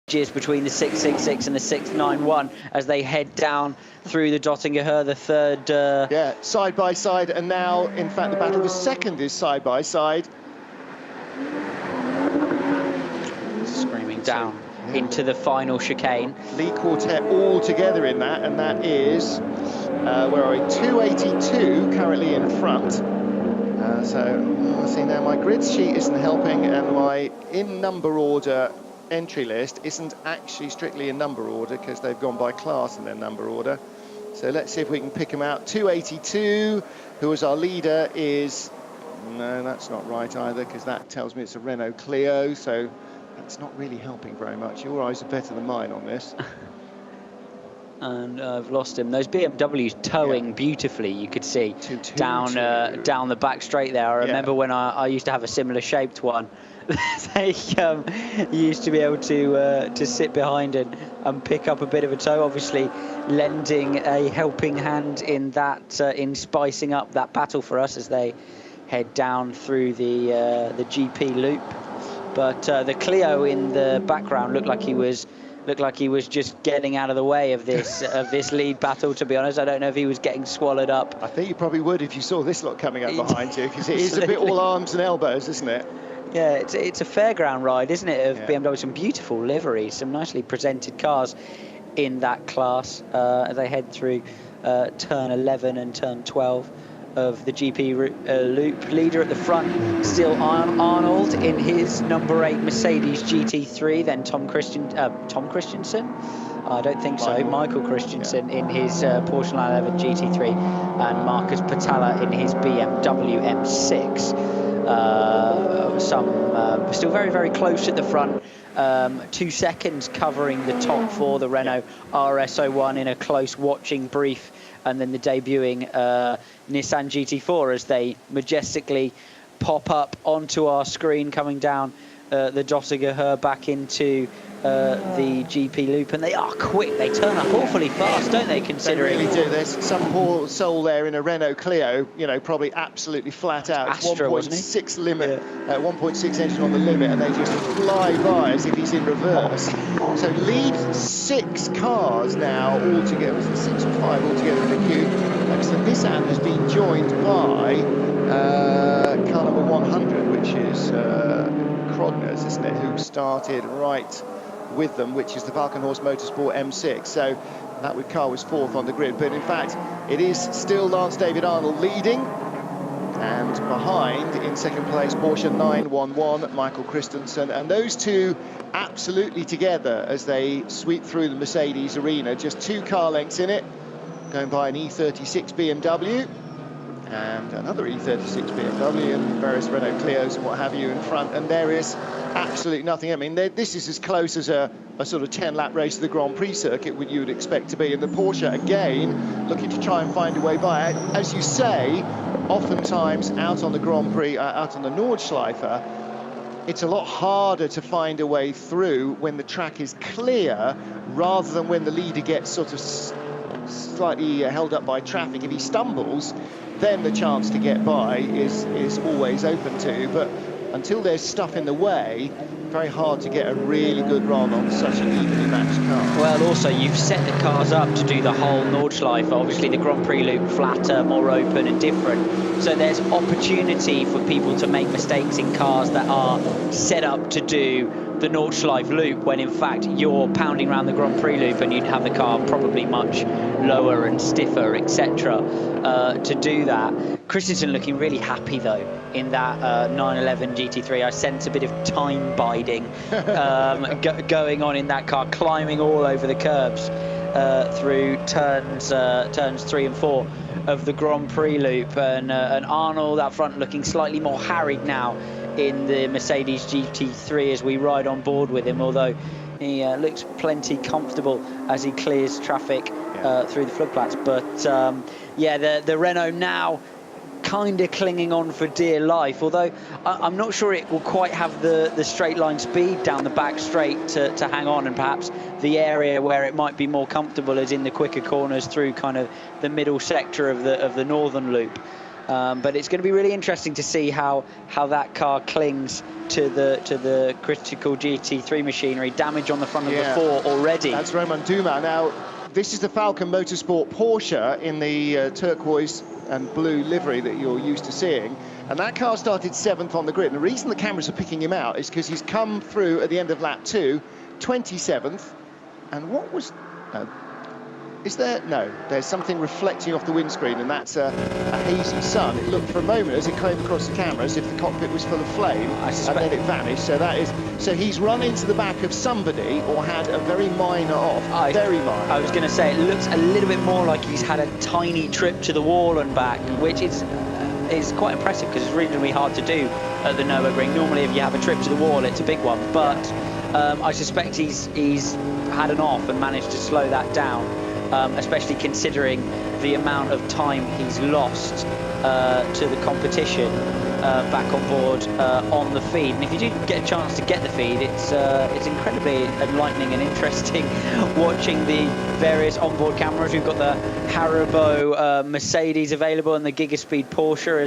between the 666 and the 691 as they head down through the Dottinger, the third. Yeah, side by side, and now, in fact, the battle of the second is side by side. Screaming down into the final chicane. Lead quartet all together in that, and that is, where are we, 282 currently in front. So, see now, my grid sheet isn't helping, and my in-number order entry list isn't actually strictly in number order because they've gone by class in their number order. So let's see if we can pick them out. 282, who was our leader, is... No, that's not right either, because that tells me it's a Renault Clio, so that's not really helping very much. Your eyes are better than mine on this. And I've lost him. Those BMWs towing beautifully, you could see, down the back straight there. I remember when I used to have a similar shaped one. They used to be able to sit behind and pick up a bit of a tow, obviously lending a helping hand in that, in spicing up that battle for us as they head down through the GP loop. But the Clio in the background looked like he was just getting out of the way of this lead battle, to be honest. I don't know if he was getting swallowed up. I think you probably would if you saw this lot coming up behind you, because it is a bit all arms and elbows, isn't it? Yeah, it's a fairground ride, isn't it, of BMW. Some beautiful liveries, some nicely presented cars in that class as they head through turn 11 and turn 12 of the GP loop. Leader at the front, still Arnold in his number 8 Mercedes GT3, then Tom Christensen? I don't think so. Michael Christensen in his Porsche 911 GT3, and Marcus Patala in his BMW M6. Still very, very close at the front. 2 seconds covering the top for the Renault RS01 in a close watching brief, and then the debuting Nissan GT4 as they majestically pop up onto our screen, coming down the Dottinger back into the GP loop. And they are quick, they turn up awfully fast, don't they, considering... They really do. There's some poor soul there in a Renault Clio, you know, probably absolutely flat out. Astra, 1.6 limit, 1.6 engine on the limit, and they just fly by as if he's in reverse. So lead 6 cars now altogether. Was it 6 or 5 altogether in the queue? So Nissan has been joined by car number 100, which is Crodner's, isn't it, who started right with them, which is the Valkenhorst Motorsport M6. So that car was 4th on the grid, but in fact it is still Lance David Arnold leading, and behind in 2nd place Porsche 911 Michael Christensen, and those two absolutely together as they sweep through the Mercedes arena. Just 2 car lengths in it, going by an E36 BMW and another E36 BMW and various Renault Clios and what have you in front, and there is absolutely nothing. I mean, this is as close as a sort of 10-lap race to the Grand Prix circuit you would expect to be, and the Porsche again looking to try and find a way by. As you say, oftentimes out on the Grand Prix, out on the Nordschleife, it's a lot harder to find a way through when the track is clear, rather than when the leader gets sort of slightly held up by traffic. If he stumbles, then the chance to get by is always open to, but until there's stuff in the way, very hard to get a really good run on such an evenly matched car. Well, also you've set the cars up to do the whole Nordschleife. Obviously the Grand Prix loop flatter, more open and different, so there's opportunity for people to make mistakes in cars that are set up to do the Nordschleife loop, when in fact you're pounding around the Grand Prix loop and you'd have the car probably much lower and stiffer, etc. To do that. Christensen looking really happy though in that 911 GT3. I sense a bit of time biding going on in that car, climbing all over the curbs through turns 3 and 4 of the Grand Prix loop, and Arnold up front looking slightly more harried now in the Mercedes GT3 as we ride on board with him, although he looks plenty comfortable as he clears traffic through the floodplaats. But yeah, the Renault now kind of clinging on for dear life, although I'm not sure it will quite have the straight line speed down the back straight to hang on, and perhaps the area where it might be more comfortable is in the quicker corners through kind of the middle sector of the northern loop. But it's going to be really interesting to see how that car clings to the critical GT3 machinery. Damage on the front of the 4 already. That's Romain Dumas. Now, this is the Falcon Motorsport Porsche in the turquoise and blue livery that you're used to seeing. And that car started 7th on the grid. And the reason the cameras are picking him out is because he's come through at the end of lap 2, 27th. And what was... Is there? No, there's something reflecting off the windscreen, and that's a hazy sun. It looked for a moment as it came across the camera as if the cockpit was full of flame, and then it vanished. So he's run into the back of somebody or had a very minor off. Very minor. I was going to say, it looks a little bit more like he's had a tiny trip to the wall and back, which is quite impressive because it's reasonably hard to do at the Nürburgring. Normally, if you have a trip to the wall, it's a big one, but I suspect he's had an off and managed to slow that down. Especially considering the amount of time he's lost to the competition back on board on the feed. And if you do get a chance to get the feed, it's incredibly enlightening and interesting watching the various onboard cameras. We've got the Haribo Mercedes available and the Gigaspeed Porsche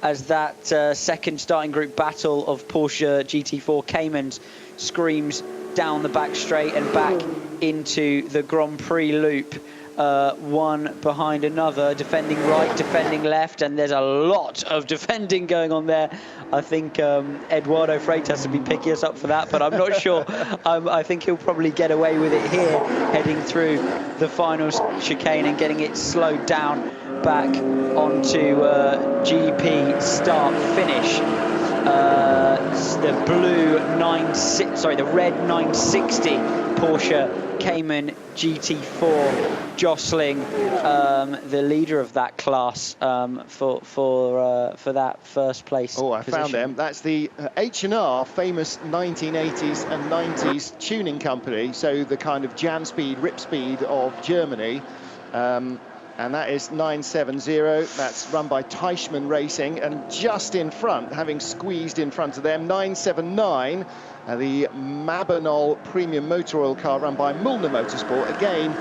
as that second starting group battle of Porsche GT4 Caymans screams down the back straight and back into the Grand Prix loop, one behind another, defending right, defending left, and there's a lot of defending going on there. I think Eduardo Freitas will be picking us up for that, but I'm not sure. I think he'll probably get away with it here, heading through the final chicane and getting it slowed down back onto GP start finish. The the red 960 Porsche Cayman GT4 jostling the leader of that class for that first place. Oh, I position. found them. That's the H&R, famous 1980s and 90s tuning company. So the kind of Jan Speed, Rip Speed of Germany. And that is 970. That's run by Teichmann Racing, and just in front, having squeezed in front of them, 979, the Mabernol premium motor oil car run by Mullner Motorsport. Again,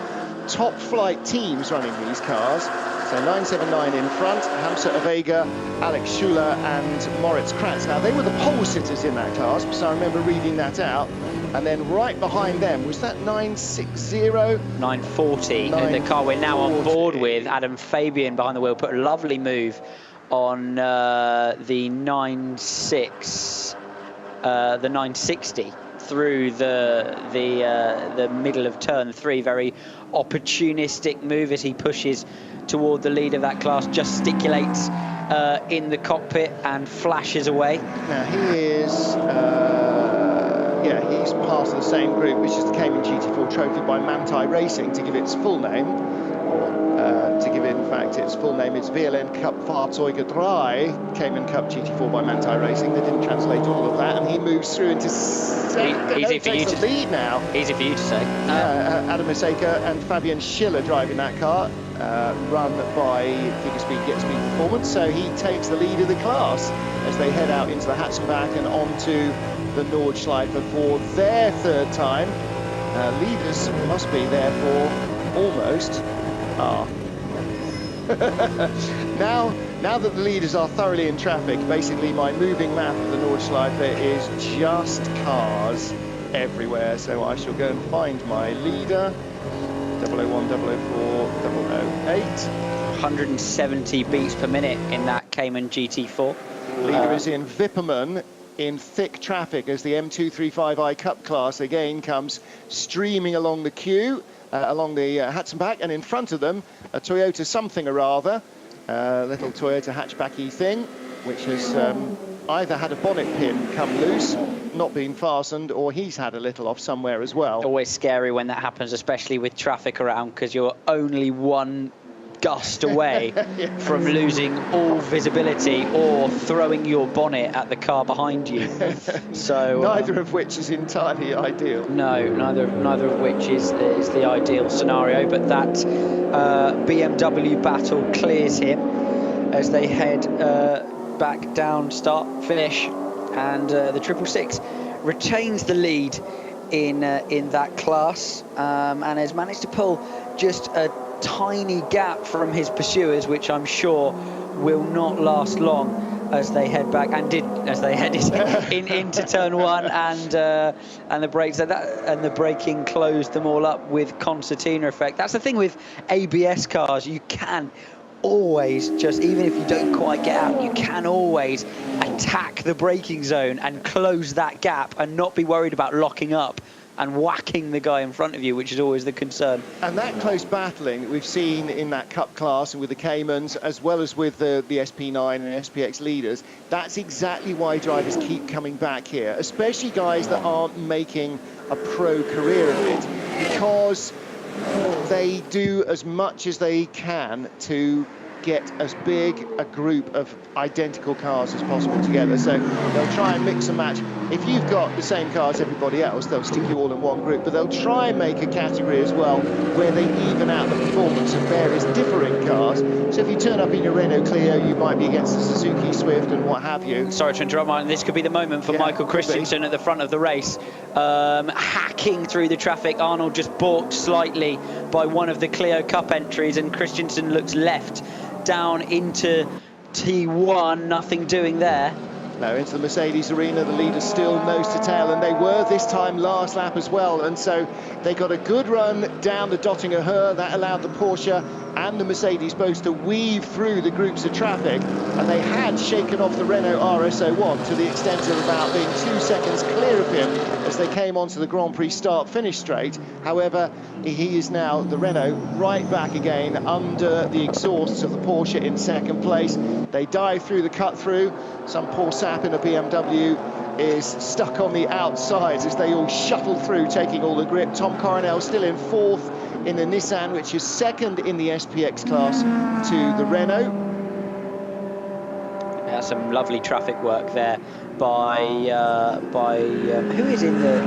top flight teams running these cars. So 979 in front, Hamza Avega, Alex Schuler and Moritz Kratz. Now, they were the pole sitters in that class, so I remember reading that out. And then right behind them, was that 960? 940, the car we're now on board with. Adam Fabian behind the wheel put a lovely move on the 960 through the middle of turn 3. Very opportunistic move as he pushes toward the lead of that class, gesticulates in the cockpit and flashes away. Now he is he's part of the same group, which is the Cayman GT4 Trophy by Manthey Racing, to give its full name, or to give it, in fact, its full name. It's VLN Cup Fahrzeuge 3, Cayman Cup GT4 by Manthey Racing. They didn't translate all of that, and he moves through into easy for you to lead now. Easy for you to say. Adam Iseka and Fabian Schiller driving that car, run by Gigaspeed Get Speed Performance. So he takes the lead of the class as they head out into the Hatzenbach and onto the Nordschleife for their third time. Leaders must be there for almost. Now that the leaders are thoroughly in traffic, basically my moving map of the Nordschleife is just cars everywhere. So I shall go and find my leader. 001, 004, 008. 170 beats per minute in that Cayman GT4. Leader is in Wipperman, in thick traffic as the M235i Cup class again comes streaming along the queue, along the Hatzenbach, and in front of them a Toyota something or other, little Toyota hatchbacky thing, which has either had a bonnet pin come loose, not been fastened, or he's had a little off somewhere as well. Always scary when that happens, especially with traffic around, because you're only one gust away from losing all visibility or throwing your bonnet at the car behind you. So neither of which is entirely ideal. No, neither of which is the ideal scenario. But that BMW battle clears him as they head back down, start, finish, and the 666 retains the lead in that class and has managed to pull just a tiny gap from his pursuers, which I'm sure will not last long as they head back, and did as they headed into turn one, and the brakes and the braking closed them all up with concertina effect. That's the thing with ABS cars, you can always, just even if you don't quite get out, you can always attack the braking zone and close that gap and not be worried about locking up and whacking the guy in front of you, which is always the concern. And that close battling that we've seen in that Cup class and with the Caymans, as well as with the SP9 and SPX leaders, that's exactly why drivers keep coming back here, especially guys that aren't making a pro career of it, because they do as much as they can to get as big a group of identical cars as possible together. So they'll try and mix and match. If you've got the same car as everybody else, they'll stick you all in one group, but they'll try and make a category as well where they even out the performance of various differing cars. So if you turn up in your Renault Clio, you might be against the Suzuki Swift and what have you. Sorry to interrupt, Martin. This could be the moment for Michael Christensen at the front of the race, hacking through the traffic. Arnold just balked slightly by one of the Clio Cup entries, and Christensen looks left down into T1, nothing doing there. Now into the Mercedes arena, the leaders still nose to tail, and they were this time last lap as well, and so they got a good run down the Dottinger Höhe. That allowed the Porsche and the Mercedes both to weave through the groups of traffic, and they had shaken off the Renault RS01 to the extent of about being 2 seconds clear of him as they came onto the Grand Prix start-finish straight. However, he is now, the Renault, right back again under the exhausts of the Porsche in second place. They dive through the cut-through. Some poor sap in a BMW is stuck on the outsides as they all shuttle through, taking all the grip. Tom Coronel still in fourth in the Nissan, which is second in the SPX class to the Renault. Yeah, some lovely traffic work there by who is in the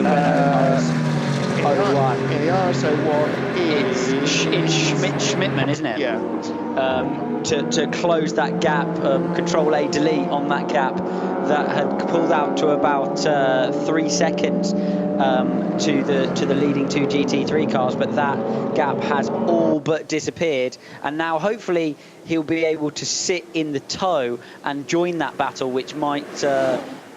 Renault RS01? In the RS01 it's Schmidtman, isn't it? Yeah. To close that gap, Control A delete on that gap that had pulled out to about 3 seconds to the leading two GT3 cars, but that gap has all but disappeared, and now hopefully he'll be able to sit in the tow and join that battle, which might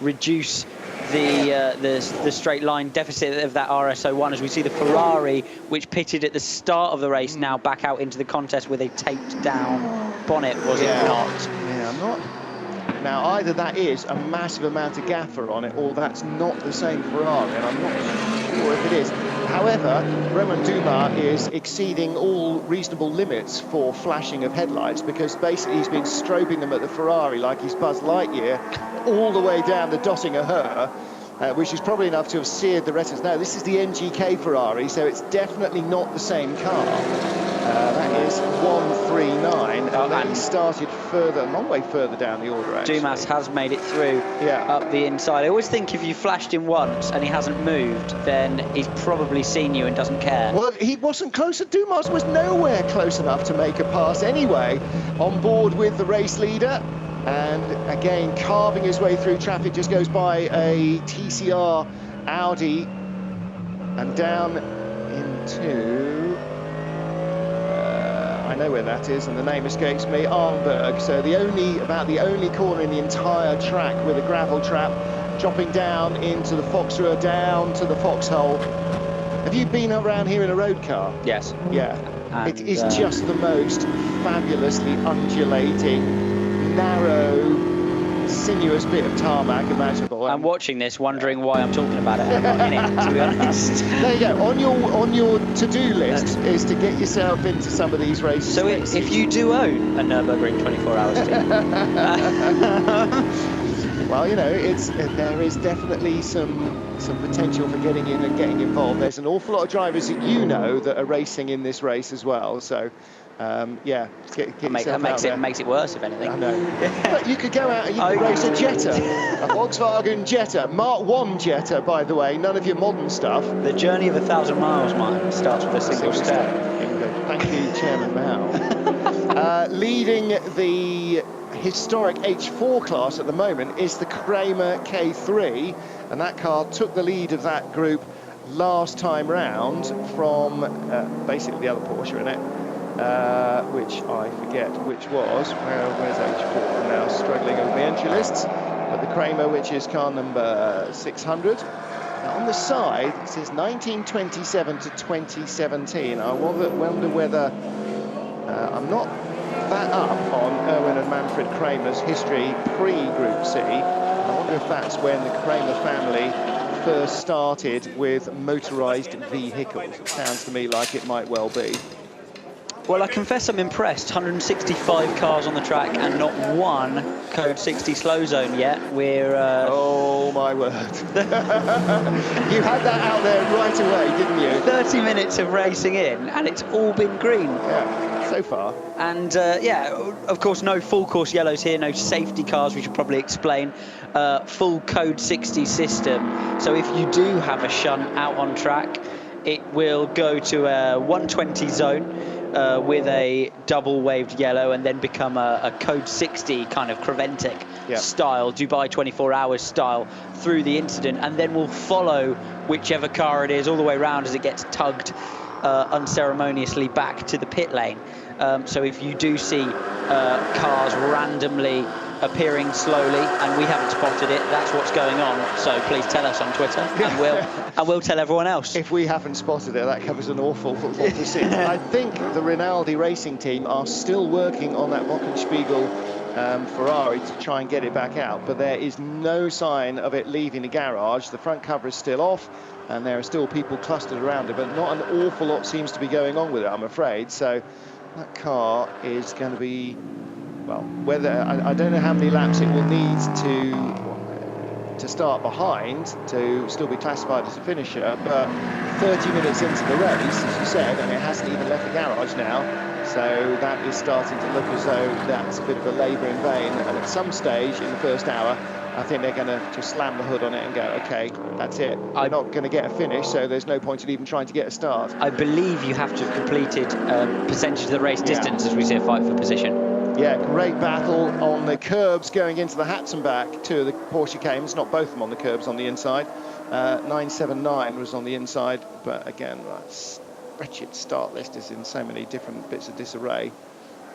reduce the straight line deficit of that RS01, as we see the Ferrari, which pitted at the start of the race, now back out into the contest with a taped down bonnet, was it not? Yeah, I'm not. Now, either that is a massive amount of gaffer on it, or that's not the same Ferrari, and I'm not sure if it is. However, Romain Dumas is exceeding all reasonable limits for flashing of headlights, because basically he's been strobing them at the Ferrari like he's Buzz Lightyear all the way down the Dottinger Höhe, which is probably enough to have seared the retinas. Now, this is the NGK Ferrari, so it's definitely not the same car. That is 139, and he started further, a long way further down the order, actually. Dumas has made it through up the inside. I always think if you flashed him once and he hasn't moved, then he's probably seen you and doesn't care. Well, he wasn't close. Dumas was nowhere close enough to make a pass anyway. On board with the race leader, and again, carving his way through traffic, just goes by a TCR Audi and down into... I know where that is, and the name escapes me, Arnberg. So about the only corner in the entire track with a gravel trap, dropping down into the Foxruhe, down to the Foxhole. Have you been around here in a road car? Yes. Yeah. And, it is just the most fabulously undulating, narrow, sinuous bit of tarmac imaginable. I'm watching this, wondering why I'm talking about it. I'm not in it, to be honest. There you go. On your to-do list is to get yourself into some of these races. So if you do own a Nürburgring 24 hours team. Well, you know, there is definitely some potential for getting in and getting involved. There's an awful lot of drivers that you know that are racing in this race as well. So. Yeah, that makes it worse, if anything. I know. But you could go out and you could race a Jetta, a Volkswagen Jetta, Mark I Jetta, by the way, none of your modern stuff. The journey of 1,000 miles, Martin, starts with a single step. Thank you, Chairman Mao. Leading the historic H4 class at the moment is the Kramer K3, and that car took the lead of that group last time round from basically the other Porsche in it, which I forget which was. Where's H4? I'm now struggling with the entry lists. But the Kramer, which is car number 600. Now on the side, it says 1927 to 2017. I wonder whether I'm not that up on Erwin and Manfred Kramer's history pre-Group C. I wonder if that's when the Kramer family first started with motorised vehicles. It sounds to me like it might well be. Well, I confess I'm impressed. 165 cars on the track and not one Code 60 slow zone yet. We're... Oh, my word. You had that out there right away, didn't you? 30 minutes of racing in, and it's all been green. Yeah, so far. And, yeah, of course, no full course yellows here, no safety cars, we should probably explain. Full Code 60 system. So if you do have a shunt out on track, it will go to a 120 zone. With a double waved yellow and then become a Code 60 kind of Creventic style, Dubai 24 hours style through the incident, and then we'll follow whichever car it is all the way around as it gets tugged unceremoniously back to the pit lane. So if you do see cars randomly appearing slowly and we haven't spotted it, that's what's going on. So please tell us on Twitter and we'll tell everyone else. If we haven't spotted it, that covers an awful lot to see. I think the Rinaldi racing team are still working on that Wochenspiegel Ferrari to try and get it back out, but there is no sign of it leaving the garage. The front cover is still off and there are still people clustered around it, but not an awful lot seems to be going on with it, I'm afraid. So that car is going to be, well, whether I don't know how many laps it will need to start behind to still be classified as a finisher, but 30 minutes into the race, as you said, and it hasn't even left the garage now, so that is starting to look as though that's a bit of a labour in vain. And at some stage in the first hour, I think they're going to just slam the hood on it and go, okay, that's it. I'm not going to get a finish, so there's no point in even trying to get a start. I believe you have to have completed percentage of the race distance as we see a fight for position. Yeah, great battle on the curbs going into the Hatzenbach. Two of the Porsche Caymans, not both of them on the curbs on the inside. 979 was on the inside, but again, that's wretched start list is in so many different bits of disarray.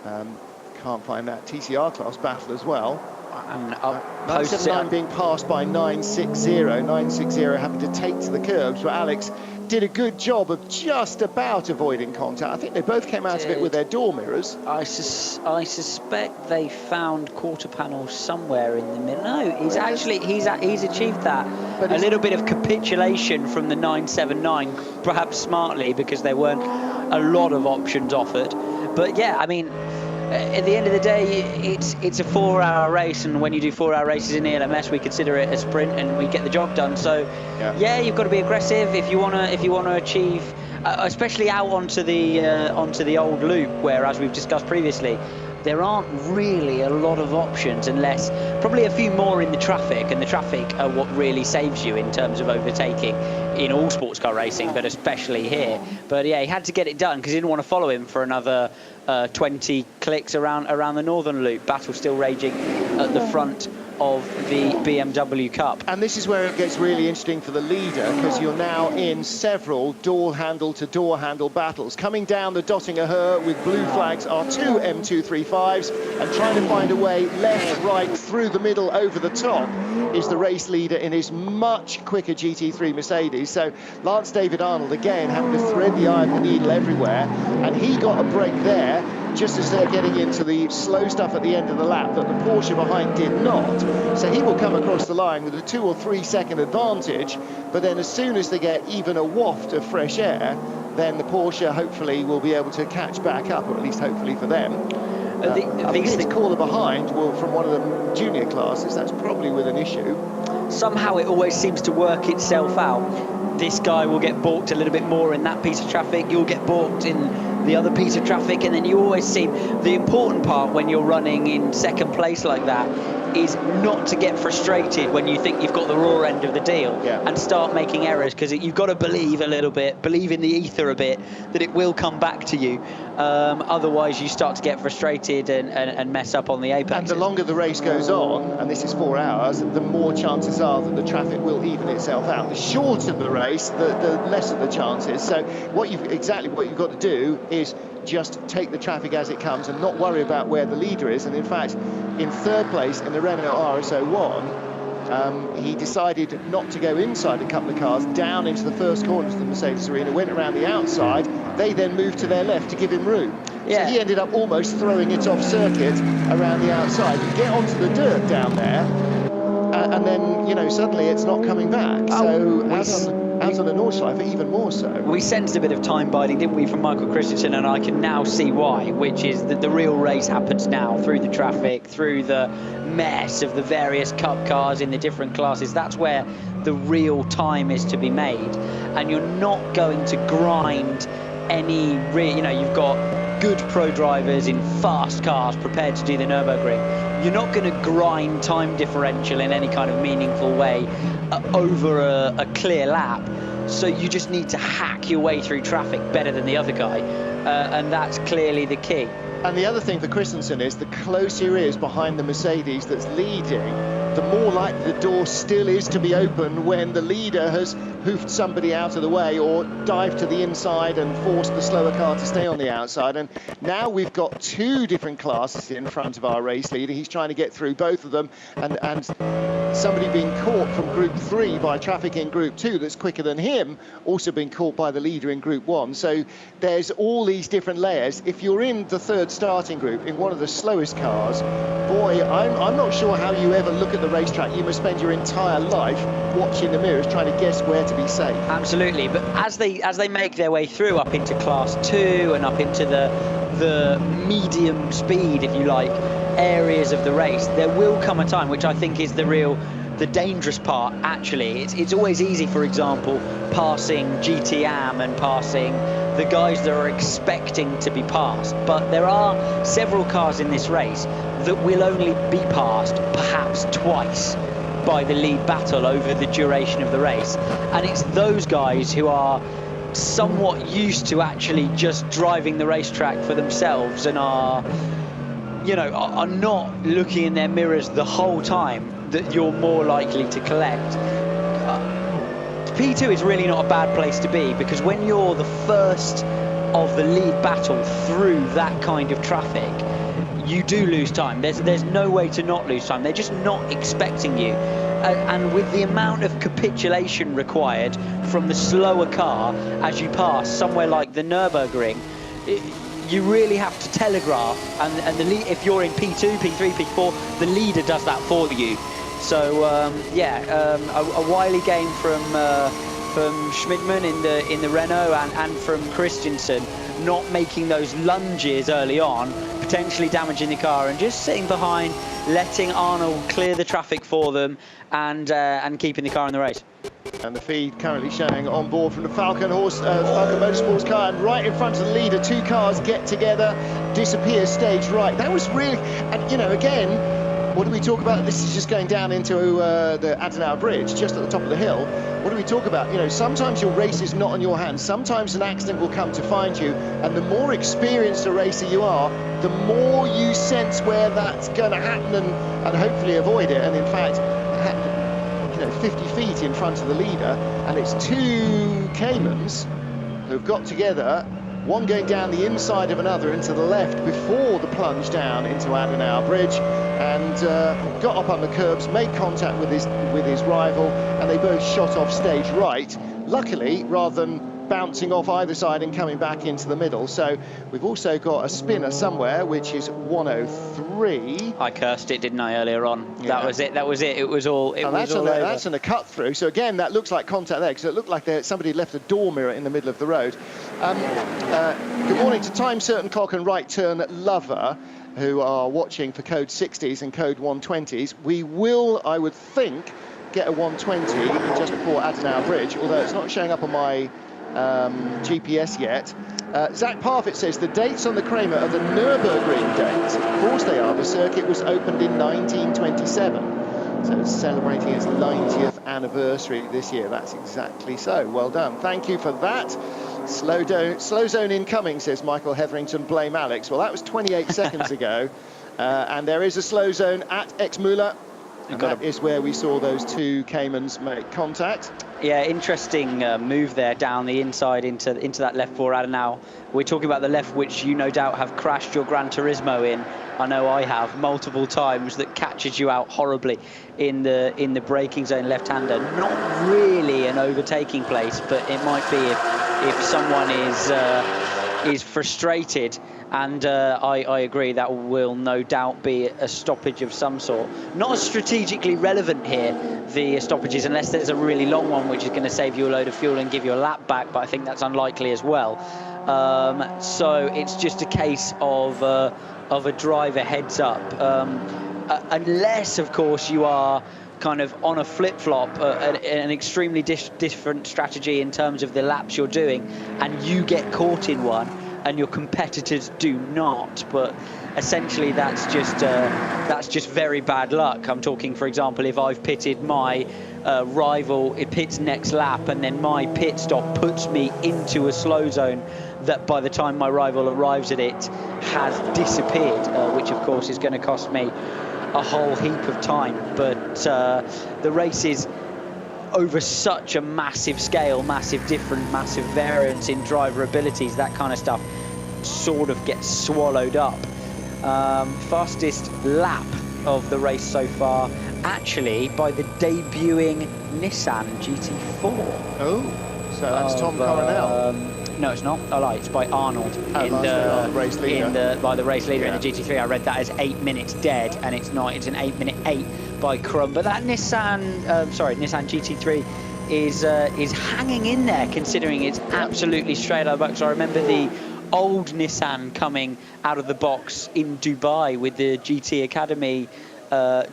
Can't find that TCR class battle as well. And 979 being passed by 960. 960 having to take to the curbs, but Alex did a good job of just about avoiding contact. I think they both came out of it with their door mirrors. I suspect they found quarter panels somewhere in the middle. No, he's achieved that. But a little bit of capitulation from the 979, perhaps smartly, because there weren't a lot of options offered. But yeah, I mean, at the end of the day, it's a 4-hour race, and when you do 4-hour races in ELMS, we consider it a sprint, and we get the job done. So, yeah, you've got to be aggressive if you want to achieve, especially out onto the old loop, where, as we've discussed previously, there aren't really a lot of options, unless probably a few more in the traffic, and the traffic are what really saves you in terms of overtaking in all sports car racing, but especially here. But yeah, he had to get it done because he didn't want to follow him for another 20 clicks around the northern loop. Battle still raging at the front of the BMW Cup. And this is where it gets really interesting for the leader, because you're now in several door handle to door handle battles. Coming down the Dottinger Her with blue flags are two M235s, and trying to find a way left, right, through the middle, over the top is the race leader in his much quicker GT3 Mercedes. So Lance David Arnold again having to thread the eye of the needle everywhere, and he got a break there just as they're getting into the slow stuff at the end of the lap that the Porsche behind did not. So he will come across the line with a 2 or 3 second advantage, but then as soon as they get even a waft of fresh air, then the Porsche hopefully will be able to catch back up, or at least hopefully for them. I think the caller behind from one of the junior classes, that's probably with an issue. Somehow it always seems to work itself out. This guy will get balked a little bit more in that piece of traffic, you'll get balked in the other piece of traffic, and then you always seem, the important part when you're running in second place like that is not to get frustrated when you think you've got the raw end of the deal and start making errors, because you've got to believe a little bit, believe in the ether a bit, that it will come back to you. Otherwise, you start to get frustrated and mess up on the apex. And the longer the race goes on, and this is 4 hours, the more chances are that the traffic will even itself out. The shorter the race, the lesser the chances. So what you've got to do is just take the traffic as it comes and not worry about where the leader is. And in fact, in 3rd place in the Renault RS01, he decided not to go inside a couple of cars, down into the first corners of the Mercedes arena, went around the outside. They then moved to their left to give him room. Yeah. So he ended up almost throwing it off circuit around the outside. You get onto the dirt down there, and then, you know, suddenly it's not coming back. Out on the Nordschleife, even more so. We sensed a bit of time biding, didn't we, from Michael Christensen, and I can now see why, which is that the real race happens now through the traffic, through the mess of the various cup cars in the different classes. That's where the real time is to be made, and you're not going to grind any you know, you've got good pro drivers in fast cars prepared to do the Nürburgring. You're not going to grind time differential in any kind of meaningful way over a clear lap. So you just need to hack your way through traffic better than the other guy, and that's clearly the key. And the other thing for Christensen is the closer he is behind the Mercedes that's leading, the more likely the door still is to be open when the leader has hoofed somebody out of the way or dived to the inside and forced the slower car to stay on the outside. And now we've got 2 different classes in front of our race leader. He's trying to get through both of them, and somebody being caught from Group 3 by traffic in Group 2 that's quicker than him, also being caught by the leader in Group 1. So there's all these different layers. If you're in the 3rd starting group, in one of the slowest cars, boy, I'm not sure how you ever look at the racetrack. You must spend your entire life watching the mirrors, trying to guess where to be safe. Absolutely, but as they make their way through up into Class 2 and up into the medium speed, if you like, areas of the race, there will come a time, which I think is the dangerous part, actually. It's always easy, for example, passing GTM and passing the guys that are expecting to be passed, but there are several cars in this race that will only be passed perhaps twice by the lead battle over the duration of the race, and it's those guys who are somewhat used to actually just driving the racetrack for themselves and are not looking in their mirrors the whole time that you're more likely to collect. P2 is really not a bad place to be, because when you're the first of the lead battle through that kind of traffic, you do lose time. There's no way to not lose time. They're just not expecting you. And with the amount of capitulation required from the slower car as you pass somewhere like the Nürburgring, you really have to telegraph, and the lead, if you're in P2, P3, P4, the leader does that for you. So a wily game from Schmidtmann in the Renault and from Christensen, not making those lunges early on, potentially damaging the car, and just sitting behind, letting Arnold clear the traffic for them, and keeping the car in the race. And the feed currently showing on board from the Falcon Motorsports car, and right in front of the leader, 2 cars get together, disappear stage right. That was really, and you know, again, what do we talk about? This is just going down into the Adenauer Bridge, just at the top of the hill. What do we talk about? You know, sometimes your race is not on your hands. Sometimes an accident will come to find you, and the more experienced a racer you are, the more you sense where that's going to happen and hopefully avoid it. And in fact, it happened, 50 feet in front of the leader, and it's 2 Caymans who've got together, one going down the inside of another into the left before the plunge down into Adenauer Bridge, and got up on the curbs, made contact with his rival, and they both shot off stage right, luckily, rather than bouncing off either side and coming back into the middle. So we've also got a spinner somewhere, which is 103. I cursed it, didn't I, earlier on? Yeah. That was it. It was all over. That's in a cut through. So again, that looks like contact there, because it looked like somebody left a door mirror in the middle of the road. Good morning to Time Certain Clock and Right Turn Lover, who are watching for code 60s and code 120s. We will, I would think, get a 120 just before Adenauer Bridge, although it's not showing up on my GPS yet. Zach Parfitt says the dates on the Kramer are the Nürburgring dates. Of course they are. The circuit was opened in 1927, so it's celebrating its 90th anniversary this year. That's exactly so. Well done. Thank you for that. Slow zone incoming, says Michael Hetherington. Blame Alex. Well, that was 28 seconds ago. And there is a slow zone at Exmüller. And that is where we saw those two Caymans make contact. Yeah, interesting move there down the inside into that left four. Now we're talking about the left, which you no doubt have crashed your Gran Turismo in. I know I have multiple times. That catches you out horribly in the braking zone, left-hander. Not really an overtaking place, but it might be if someone is frustrated. And I agree, that will no doubt be a stoppage of some sort. Not as strategically relevant here, the stoppages, unless there's a really long one which is going to save you a load of fuel and give you a lap back, but I think that's unlikely as well. So it's just a case of a driver heads up. Unless, of course, you are kind of on a flip-flop, an extremely different strategy in terms of the laps you're doing, and you get caught in one, and your competitors do not. But essentially that's just very bad luck. I'm talking, for example, if I've pitted my rival, it pits next lap, and then my pit stop puts me into a slow zone that by the time my rival arrives at it has disappeared, which of course is going to cost me a whole heap of time. But the race is over such a massive scale, massive variance in driver abilities, that kind of stuff sort of gets swallowed up. Fastest lap of the race so far, actually by the debuting Nissan GT4. Oh, so that's Tom Coronel. No, it's not. I lie. It's by Arnold by the race leader in the GT3. I read that as 8 minutes dead, and it's not. It's an 8-minute 8 by Crum. But that Nissan GT3 is hanging in there, considering it's absolutely straight out of the box. I remember the old Nissan coming out of the box in Dubai with the GT Academy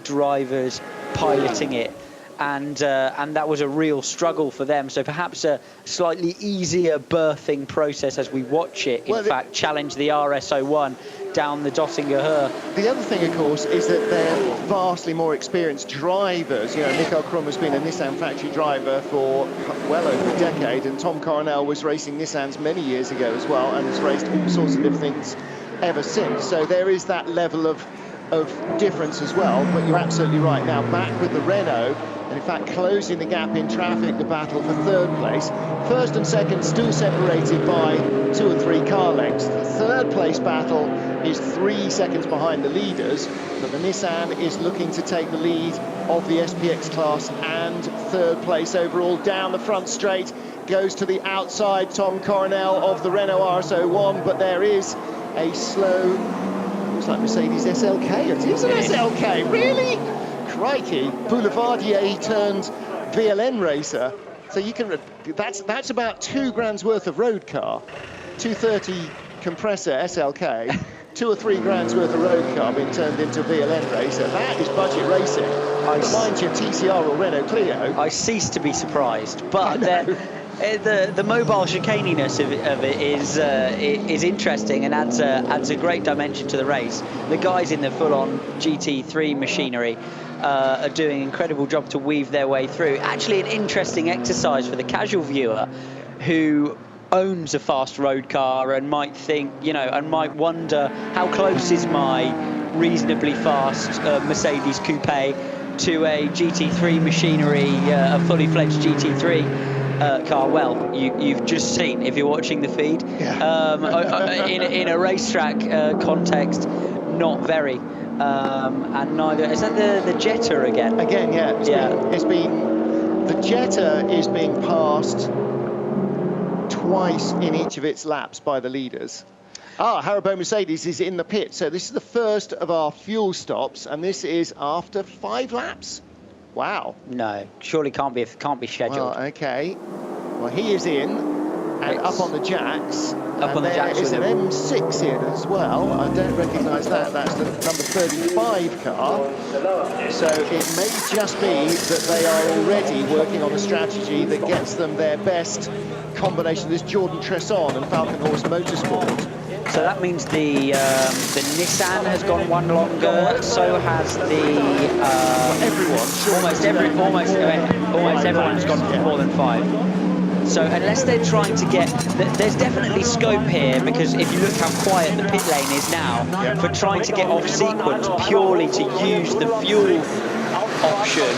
drivers piloting it. And that was a real struggle for them. So perhaps a slightly easier birthing process as we watch it. In fact, challenge the RS01 down the Dottinger Höhe. The other thing, of course, is that they're vastly more experienced drivers. You know, Mikael Crum has been a Nissan factory driver for well over a decade, and Tom Coronel was racing Nissans many years ago as well, and has raced all sorts of different things ever since. So there is that level of difference as well. But you're absolutely right. Now back with the Renault, and in fact closing the gap in traffic, the battle for third place. First and second still separated by 2 and 3 car lengths. The third place battle is 3 seconds behind the leaders, but the Nissan is looking to take the lead of the SPX class and third place overall. Down the front straight goes to the outside Tom Coronel of the Renault RS01, but there is a slow, looks like Mercedes SLK. It is an SLK, really? Crikey, Boulevardier turned VLN racer. So you can, that's about 2 grand's worth of road car, 230 compressor SLK, 2 or 3 grand's worth of road car being turned into VLN racer. That is budget racing. Mind you, TCR or Renault Clio. I cease to be surprised, but the mobile chicaniness of it is interesting and adds a great dimension to the race. The guys in the full-on GT3 machinery are doing an incredible job to weave their way through. Actually, an interesting exercise for the casual viewer who owns a fast road car and might think, you know, and might wonder how close is my reasonably fast Mercedes coupe to a GT3 machinery, a fully fledged GT3 car. Well, you've just seen, if you're watching the feed, in a racetrack context, not very. And neither is that the Jetta again. Again, yeah. The Jetta is being passed twice in each of its laps by the leaders. Haribo Mercedes is in the pit, so this is the first of our fuel stops, and this is after 5 laps. Wow. No, surely can't be scheduled. Well, okay. Well, he is in, and up on the jacks. There is an M6 here as well. I don't recognise that. That's the number 35 car. So it may just be that they are already working on a strategy that gets them their best combination. This Jordan Tresson and Falcon Horse Motorsport. So that means the Nissan has gone 1 longer. So has the everyone. Almost everyone's gone for more than 5. So unless they're trying to get, there's definitely scope here, because if you look how quiet the pit lane is now, for trying to get off sequence purely to use the fuel option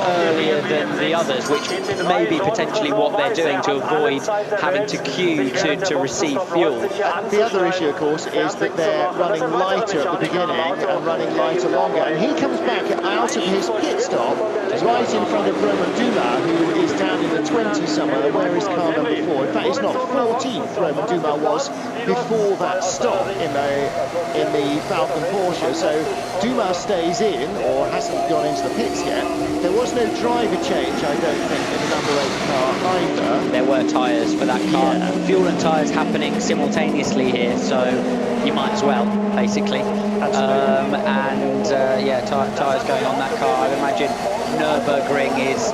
earlier than the others, which may be potentially what they're doing to avoid having to queue to receive fuel. The other issue, of course, is that they're running lighter at the beginning and running lighter longer. And he comes back out of his pit stop right in front of Romain Dumas, who is down in the 20 somewhere, where is car number 4. In fact, it's not 14th, Romain Dumas was before that stop in the Falcon Porsche. So Dumas stays in, or hasn't gone into the pits yet. There was no driver change, I don't think, in the number 8 car either. There were tyres for that car. Yeah. Fuel and tyres happening simultaneously here, so you might as well, basically. Yeah, tyres going on that car. I'd imagine Nürburgring is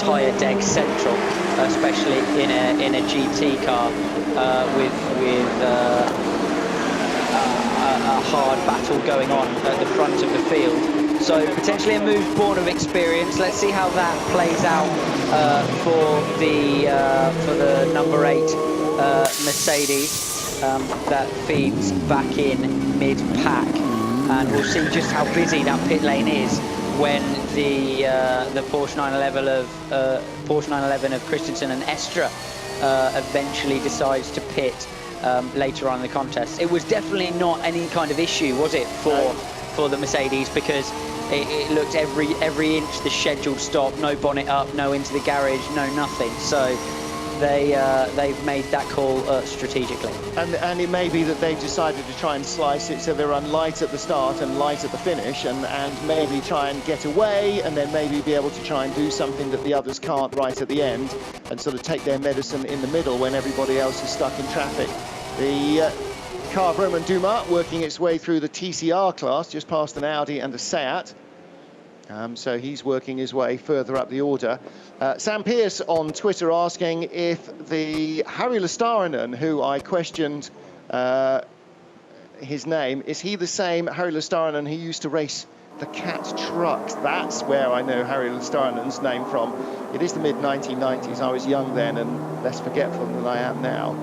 tyre deck central, especially in a GT car with a hard battle going on at the front of the field. So potentially a move born of experience. Let's see how that plays out for the number 8 Mercedes that feeds back in mid-pack, and we'll see just how busy that pit lane is when the Porsche 911 of Christensen and Estra eventually decides to pit later on in the contest. It was definitely not any kind of issue, was it, for the Mercedes, because it looked every inch the scheduled stop, no bonnet up, no into the garage, no nothing. So they've made that call strategically. And it may be that they've decided to try and slice it so they run light at the start and light at the finish, and maybe try and get away, and then maybe be able to try and do something that the others can't right at the end, and sort of take their medicine in the middle when everybody else is stuck in traffic. The car of Romain Dumas working its way through the TCR class, just past an Audi and a Seat. So he's working his way further up the order. Sam Pearce on Twitter asking if the Harry Lestaranen, who I questioned his name, is he the same Harry Lestaranen who used to race the Cat trucks? That's where I know Harry Lestaranen's name from. It is the mid-1990s. I was young then and less forgetful than I am now.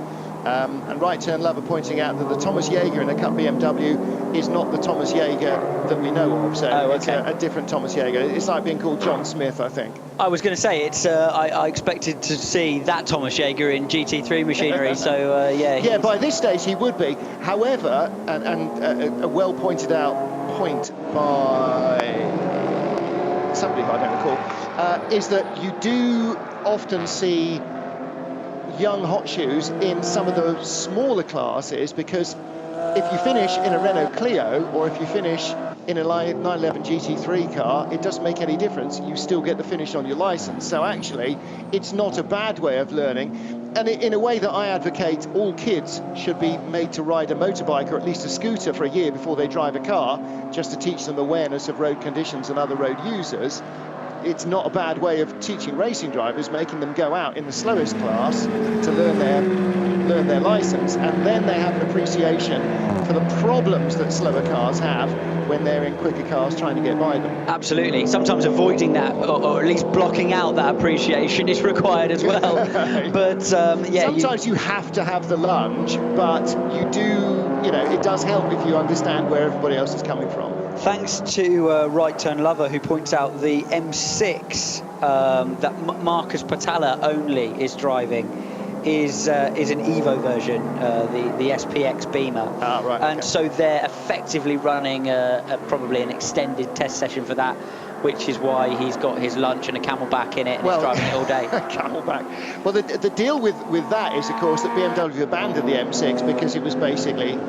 And Right Turn Lover pointing out that the Thomas Jaeger in a Cup BMW is not the Thomas Jaeger that we know of. So it's a different Thomas Jaeger. It's like being called John Smith, I think. I was going to say, it's. I expected to see that Thomas Jaeger in GT3 machinery. So yeah. Yeah, by this stage he would be. However, and a well pointed out point by somebody I don't recall, is that you do often see young hot shoes in some of the smaller classes, because if you finish in a Renault Clio or if you finish in a 911 GT3 car, it doesn't make any difference. You still get the finish on your license. So actually, it's not a bad way of learning. And in a way that I advocate, all kids should be made to ride a motorbike or at least a scooter for a year before they drive a car, just to teach them awareness of road conditions and other road users. It's not a bad way of teaching racing drivers, making them go out in the slowest class to learn their license, and then they have an appreciation for the problems that slower cars have when they're in quicker cars trying to get by them. Absolutely. Sometimes avoiding that, or at least blocking out that appreciation, is required as well. But yeah, sometimes you have to have the lunge, but you do, it does help if you understand where everybody else is coming from. Thanks to Right Turn Lover, who points out the M6 that Marcus Patala only is driving is an Evo version, the SPX Beamer. Right, and so they're effectively running probably an extended test session for that, which is why he's got his lunch and a Camelback in it, and he's driving it all day. Camelback. Well, the deal with that is, of course, that BMW abandoned the M6 because it was basically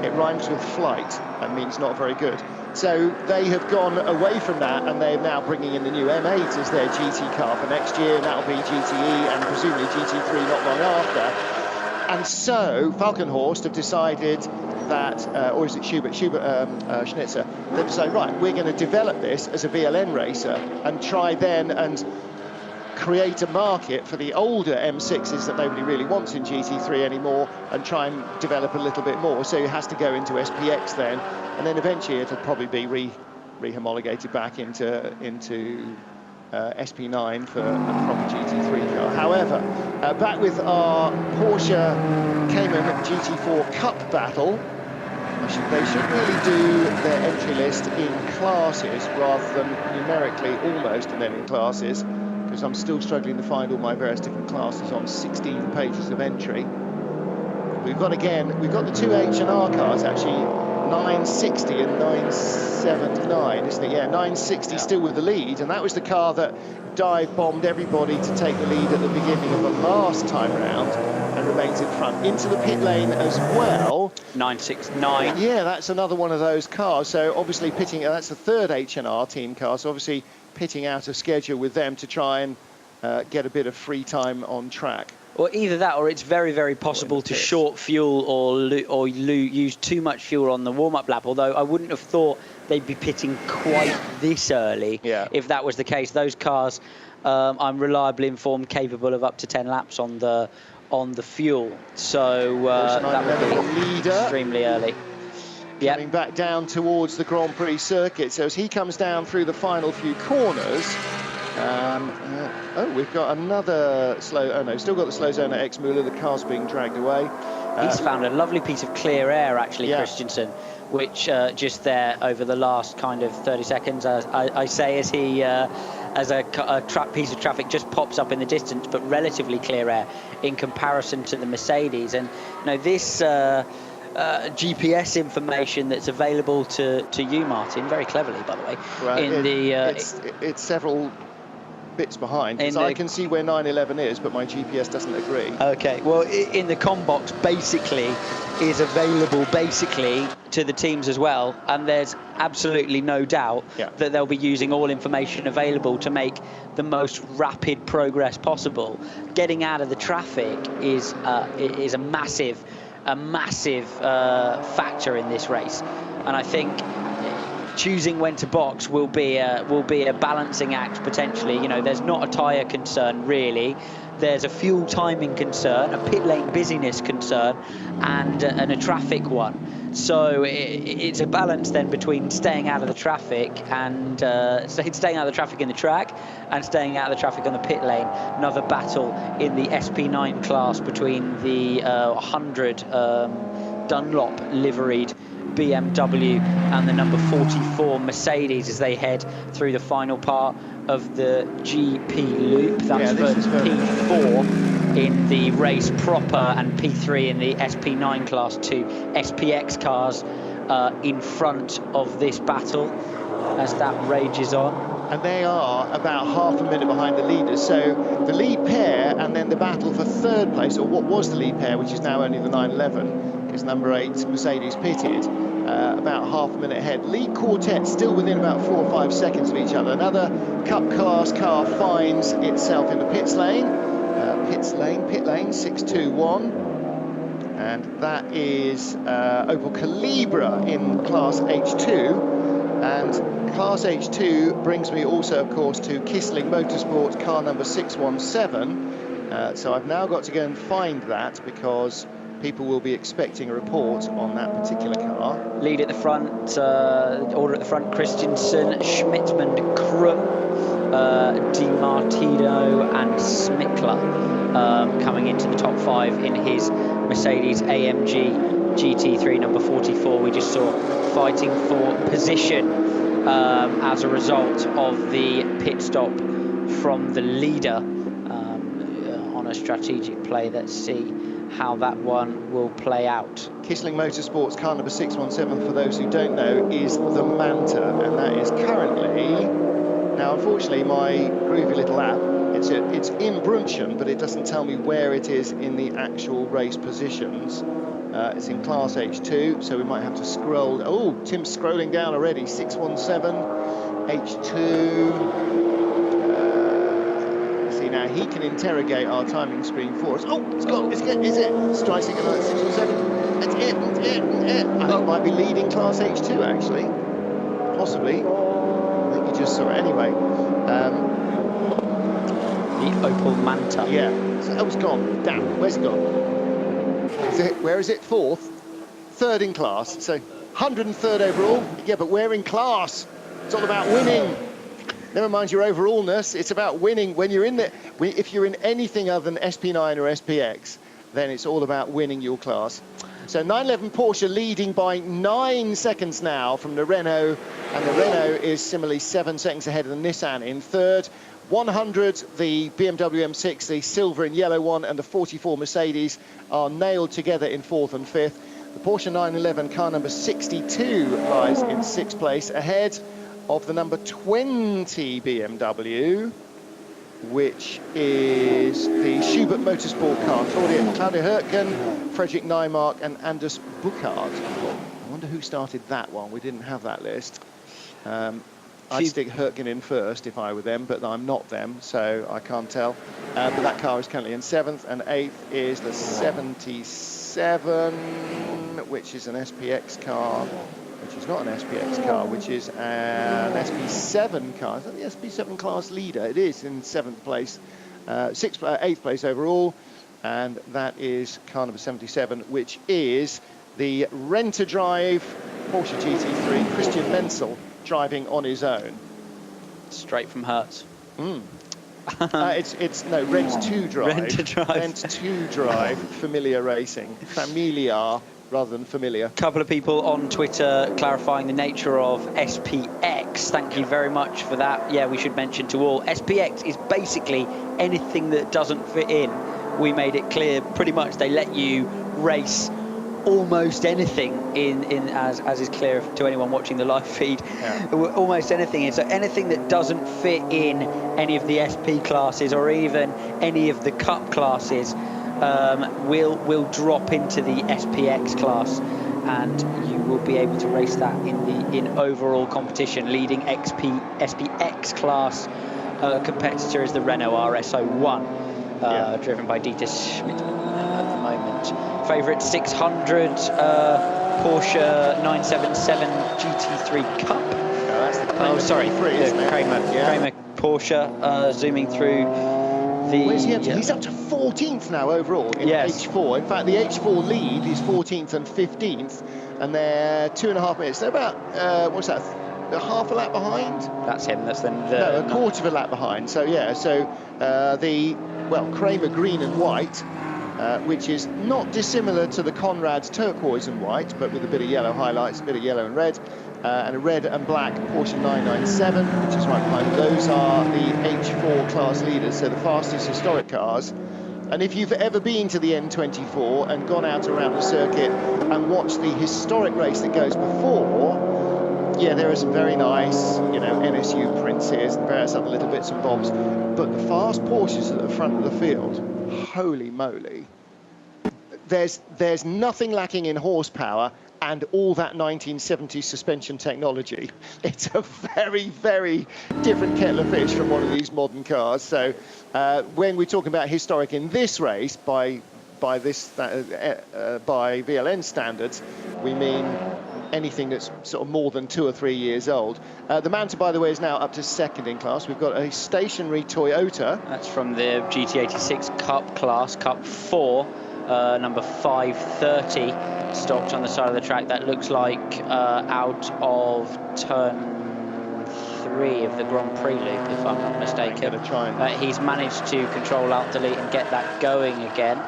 it rhymes with flight and means not very good. So they have gone away from that, and they're now bringing in the new M8 as their GT car for next year, and that'll be GTE and presumably GT3 not long after. And so Falkenhorst have decided that, or is it Schnitzer, they've decided, right, we're going to develop this as a VLN racer and try then and create a market for the older M6s that nobody really wants in GT3 anymore, and try and develop a little bit more. So it has to go into SPX then, and then eventually it'll probably be re-homologated back into SP9 for a proper GT3 car. However, back with our Porsche Cayman GT4 Cup battle. They should really do their entry list in classes rather than numerically almost, and then in classes, because I'm still struggling to find all my various different classes on 16 pages of entry. We've got the two H&R cars actually, 960 and 979, isn't it? Yeah, 960 still with the lead, and that was the car that dive-bombed everybody to take the lead at the beginning of the last time round and remains in front. Into the pit lane as well. 969. Yeah, that's another one of those cars. So obviously pitting, that's the third H&R team car, so obviously pitting out of schedule with them to try and get a bit of free time on track. Well, either that, or it's very, very possible to short fuel or use too much fuel on the warm-up lap. Although I wouldn't have thought they'd be pitting quite this early. Yeah. If that was the case. Those cars, I'm reliably informed, capable of up to 10 laps on the fuel. So that would be leader, extremely early. Coming back down towards the Grand Prix circuit. So as he comes down through the final few corners. Oh, we've got another slow. Oh no, still got the slow zone at X Muller. The car's being dragged away. He's found a lovely piece of clear air, actually, yeah. Christensen, which just there over the last kind of 30 seconds, I say, as he as a piece of traffic just pops up in the distance, but relatively clear air in comparison to the Mercedes. And you know, this GPS information that's available to you, Martin, very cleverly, by the way. Right. It's several bits behind, because I can see where 911 is, but my GPS doesn't agree. Okay, well, in the com box basically is available basically to the teams as well, and there's absolutely no doubt that they'll be using all information available to make the most rapid progress possible. Getting out of the traffic is a massive factor in this race, and I think choosing when to box will be a balancing act potentially. You know, there's not a tyre concern really. There's a fuel timing concern, a pit lane busyness concern, and a traffic one. So it's a balance then between staying out of the traffic and staying out of the traffic in the track and staying out of the traffic on the pit lane. Another battle in the SP9 class between the 100 Dunlop liveried BMW and the number 44 Mercedes as they head through the final part of the GP loop. That's for P4 in the race proper and P3 in the SP9 class. 2 SPX cars in front of this battle as that rages on. And they are about half a minute behind the leaders. So the lead pair and then the battle for third place, or what was the lead pair, which is now only the 911, because number 8 Mercedes pitted, about half a minute ahead. Lead quartet still within about 4 or 5 seconds of each other. Another Cup class car finds itself in the pit lane 621. And that is Opel Calibra in Class H2. And Class H2 brings me also, of course, to Kissling Motorsports car number 617. So I've now got to go and find that, because people will be expecting a report on that particular car. Lead at the front, order at the front, Christensen, Schmidtman, Krum, Di Martino and Smickler coming into the top 5 in his Mercedes AMG GT3 number 44. We just saw fighting for position as a result of the pit stop from the leader on a strategic play. Let's see how that one will play out. Kissling Motorsports car number 617, for those who don't know, is the Manta, and that is currently, now unfortunately my groovy little app, it's in Brunchen, but it doesn't tell me where it is in the actual race positions. It's in Class H2, so we might have to scroll. Oh, Tim's scrolling down already. 617 H2. See, now he can interrogate our timing screen for us. Oh, it's gone. Is it? Striking at 617. That's it. I think it might be leading Class H2 actually, possibly. I think you just saw it anyway. The Opel Manta. Yeah. So, oh, it's gone. Damn. Where's it gone? Where is it? 4th? 3rd in class. So 103rd overall. Yeah, but we're in class. It's all about winning. Never mind your overallness, it's about winning. When you're in if you're in anything other than SP9 or SPX, then it's all about winning your class. So 911 Porsche leading by 9 seconds now from the Renault, and the Renault is similarly 7 seconds ahead of the Nissan in third. 100, the BMW M6, the silver and yellow one, and the 44 Mercedes are nailed together in fourth and fifth. The Porsche 911 car number 62 lies in sixth place, ahead of the number 20 BMW, which is the Schubert Motorsport car. Claudia Hürtgen, Frederick Neymark and Anders Buchard. I wonder who started that one. We didn't have that list. I'd stick Hürtgen in first if I were them, but I'm not them, so I can't tell. But that car is currently in seventh, and eighth is the 77, which is an SPX car, which is not an SPX car, which is an SP7 car. Is that the SP7 class leader? It is in seventh place, eighth place overall, and that is car number 77, which is the rent-a-drive Porsche GT3, Christian Menzel, driving on his own. Straight from Hertz. It's no, rent-to-drive. Rent-to-drive. Rent-to-drive, Familiar Racing. Familiar rather than familiar. A couple of people on Twitter clarifying the nature of SPX. Thank you very much for that. Yeah, we should mention to all, SPX is basically anything that doesn't fit in. We made it clear pretty much they let you race almost anything in as is clear to anyone watching the live feed. Yeah. Almost anything. So anything that doesn't fit in any of the SP classes or even any of the Cup classes will drop into the SPX class, and you will be able to race that in overall competition. Leading SPX class competitor is the Renault RS01, driven by Dieter Schmidt at the moment. Favourite 600 Porsche 977 GT3 Cup. That's the Kramer sorry, Kramer Porsche zooming through the. Where's he up to? He's up to 14th now overall in H4. In fact, the H4 lead is 14th and 15th, and they're 2.5 minutes. They're about what's that? A half a lap behind. That's him. That's them. No, a quarter of a lap behind. So yeah. So Kramer green and white. Which is not dissimilar to the Conrad's turquoise and white, but with a bit of yellow highlights, a bit of yellow and red, and a red and black Porsche 997, which is right behind. Those are the H4 class leaders, so the fastest historic cars. And if you've ever been to the N24 and gone out around the circuit and watched the historic race that goes before, yeah, there are some very nice, NSU Princes and various other little bits and bobs, but the fast Porsches at the front of the field, holy moly, there's nothing lacking in horsepower and all that 1970s suspension technology. It's a very, very different kettle of fish from one of these modern cars. So when we're talking about historic in this race, by VLN standards, we mean anything that's sort of more than 2 or 3 years old. The Manta, by the way, is now up to second in class. We've got a stationary Toyota. That's from the GT86 Cup class, Cup 4, number 530, stopped on the side of the track. That looks like out of turn 3 of the Grand Prix loop, if I'm not mistaken. He's managed to control Alt Delete and get that going again.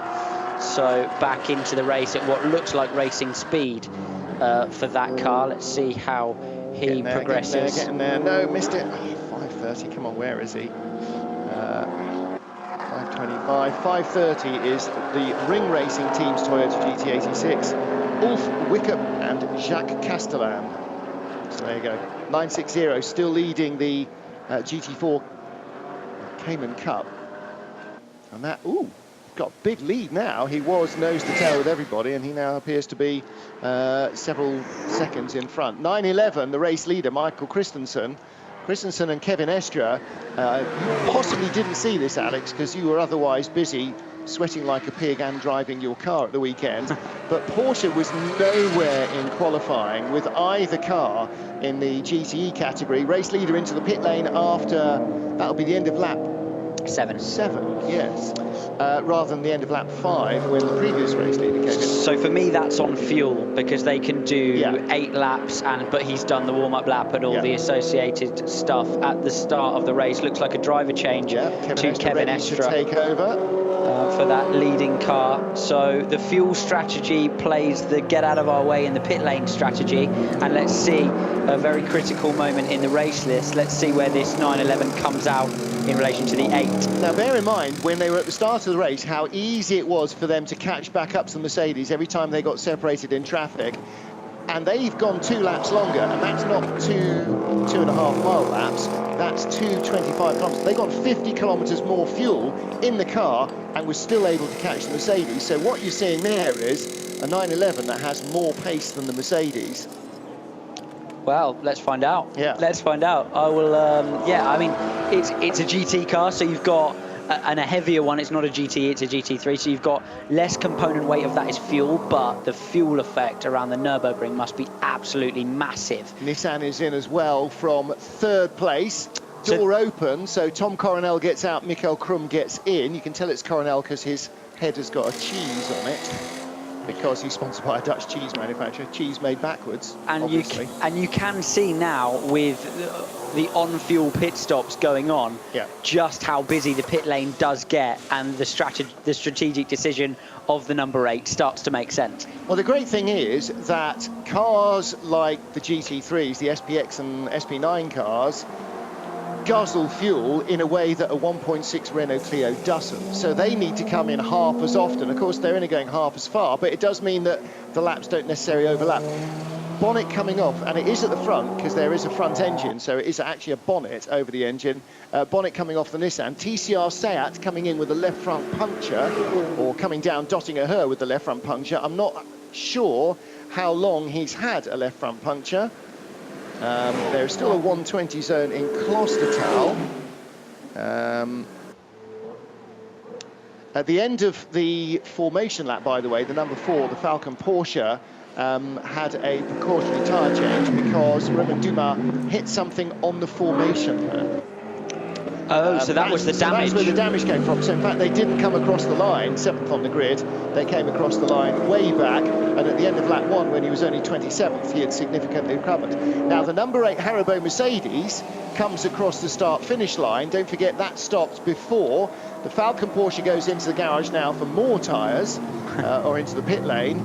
So back into the race at what looks like racing speed. For that car. Let's see how he progresses. Getting there. No, missed it. 5:30. Come on, where is he? 5:25. 5:30 is the Ring Racing Team's Toyota GT86. Ulf Wickup and Jacques Castellan. So there you go. 960 still leading the GT4 Cayman Cup. And that, got a big lead now. He was nose to tail with everybody, and he now appears to be several seconds in front. 911, the race leader, Michael Christensen and Kevin Estra. You possibly didn't see this, Alex, because you were otherwise busy sweating like a pig and driving your car at the weekend. But Porsche was nowhere in qualifying with either car in the GTE category. Race leader into the pit lane after, that'll be the end of lap lap 7. 7, yes. Rather than the end of lap 5 when the previous race leader came in. So for me, that's on fuel, because they can do 8 laps, but he's done the warm-up lap and all the associated stuff at the start of the race. Looks like a driver change to Kevin Estre to take over. For that leading car. So the fuel strategy plays the get out of our way in the pit lane strategy, and let's see a very critical moment in the race list. Let's see where this 911 comes out in relation to the 8. Now bear in mind, when they were at the start of the race, how easy it was for them to catch back up to the Mercedes every time they got separated in traffic. And they've gone 2 laps longer, and that's not 2.5 mile laps, that's 2.25 kilometers. They got 50 kilometers more fuel in the car and was still able to catch the Mercedes. So what you're seeing there is a 911 that has more pace than the Mercedes. Well, let's find out. Yeah. Let's find out. I will, I mean, it's a GT car, so you've got and a heavier one. It's not a GT, it's a GT3, so you've got less component weight of that is fuel, but the fuel effect around the Nürburgring must be absolutely massive. Nissan is in as well from 3rd place. Door open, so Tom Coronel gets out, Michael Krum gets in. You can tell it's Coronel because his head has got a cheese on it, because he's sponsored by a Dutch cheese manufacturer, cheese made backwards, and obviously. You can see now with the on-fuel pit stops going on, just how busy the pit lane does get, and the strategic decision of the number 8 starts to make sense. Well, the great thing is that cars like the GT3s, the SPX and SP9 cars, guzzle fuel in a way that a 1.6 Renault Clio doesn't. So they need to come in half as often. Of course, they're only going half as far, but it does mean that the laps don't necessarily overlap. Bonnet coming off, and it is at the front because there is a front engine, so it is actually a bonnet over the engine. Bonnet coming off the Nissan. TCR Seat coming in with a left front puncture, or coming down, dotting a her with the left front puncture. I'm not sure how long he's had a left front puncture. There's still a 120 zone in Klostertal. At the end of the formation lap, by the way, the number 4, the Falcon Porsche, had a precautionary tyre change because Romain Dumas hit something on the formation lap. Oh, so that was the damage. That's where the damage came from. So in fact, they didn't come across the line, 7th on the grid. They came across the line way back, and at the end of lap 1, when he was only 27th, he had significantly recovered. Now, the number 8 Haribo Mercedes comes across the start-finish line. Don't forget that stopped before. The Falcon Porsche goes into the garage now for more tyres, or into the pit lane.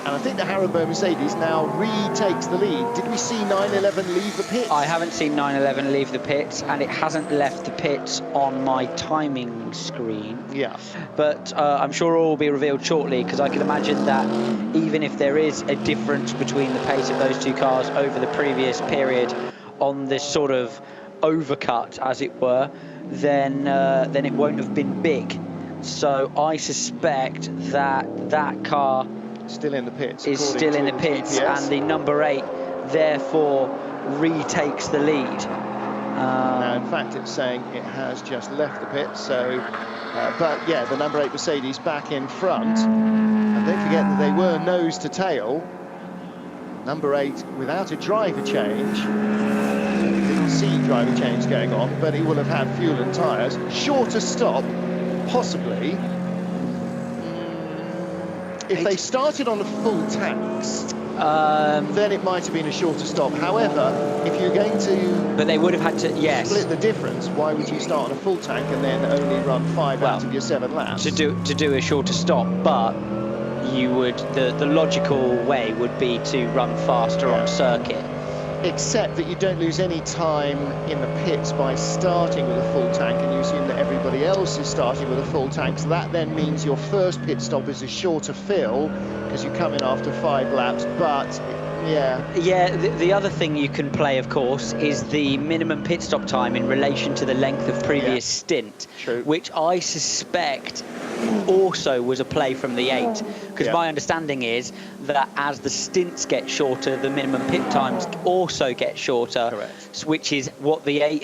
And I think the Haribo Mercedes now retakes the lead. Did we see 911 leave the pits? I haven't seen 911 leave the pits, and it hasn't left the pits on my timing screen. Yeah. But I'm sure it will be revealed shortly, because I can imagine that even if there is a difference between the pace of those 2 cars over the previous period on this sort of overcut, as it were, then it won't have been big. So I suspect that that car still in the pits, is still in the pits, and the number 8 therefore retakes the lead. Now, in fact, it's saying it has just left the pits. So, but yeah, the number 8 Mercedes back in front, and don't forget that they were nose to tail. Number 8 without a driver change. Didn't see driver change going on, but he will have had fuel and tyres. Shorter stop, possibly. If they started on a full tanks, then it might have been a shorter stop. However, if you're going to... But they would have had to, yes. Split the difference. Why would you start on a full tank and then only run 5 out of your 7 laps? To do a shorter stop, but you would... The logical way would be to run faster on circuit. Except that you don't lose any time in the pits by starting with a full tank, and you assume that everybody else is starting with a full tank. So that then means your first pit stop is a shorter fill because you come in after 5 laps. But the other thing you can play, of course, is the minimum pit stop time in relation to the length of previous stint. True. Which I suspect also was a play from the 8, because my understanding is that as the stints get shorter, the minimum pit times also get shorter. Correct. Which is what the 8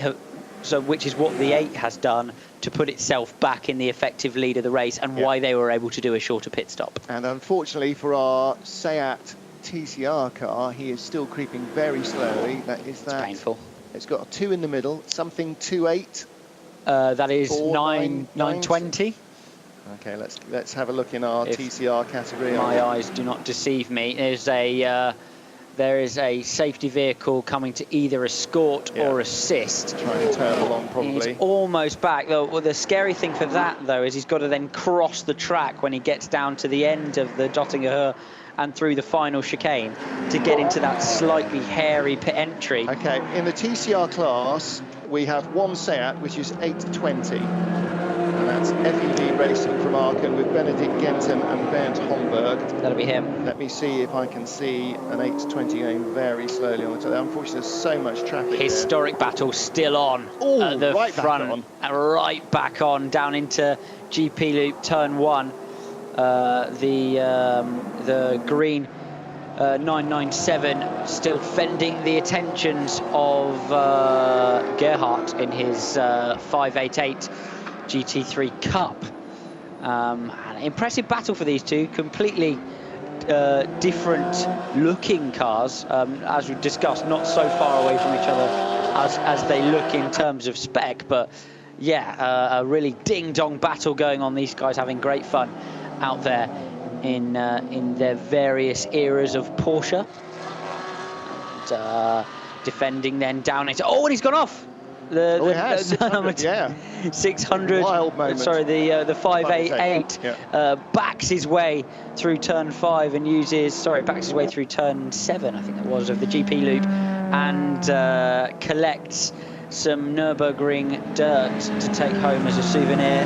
has done to put itself back in the effective lead of the race, and why they were able to do a shorter pit stop. And unfortunately for our Seat TCR car, he is still creeping very slowly. That is that. It's painful. It's got a 2 in the middle, something 2.8. That is 9:20. Okay, let's have a look in our TCR category. My eyes do not deceive me. There is a safety vehicle coming to either escort or assist. Trying to turn along, probably. He's almost back. Well, the scary thing for that, though, is he's got to then cross the track when he gets down to the end of the Dottinger and through the final chicane to get into that slightly hairy pit entry. Okay, in the TCR class, we have one Seat, which is 8:20. And that's FEV Racing from Aachen with Benedikt Gentem and Bernd Homburg. That'll be him. Let me see if I can see an 8:20 going very slowly on the top. Unfortunately, there's so much traffic. Historic battle still on at the front. Right back on, down into GP Loop Turn 1. The green 997 still fending the attentions of Gerhardt in his 588 GT3 Cup. An impressive battle for these two, completely different looking cars, as we discussed, not so far away from each other as they look in terms of spec, but yeah, a really ding-dong battle going on. These guys having great fun out there in their various eras of Porsche. And, defending then down into, and he's gone off. The 600. Wild moment. Sorry, the 588 backs his way through turn 5 and backs his way through turn 7, I think it was, of the GP loop, and collects some Nürburgring dirt to take home as a souvenir.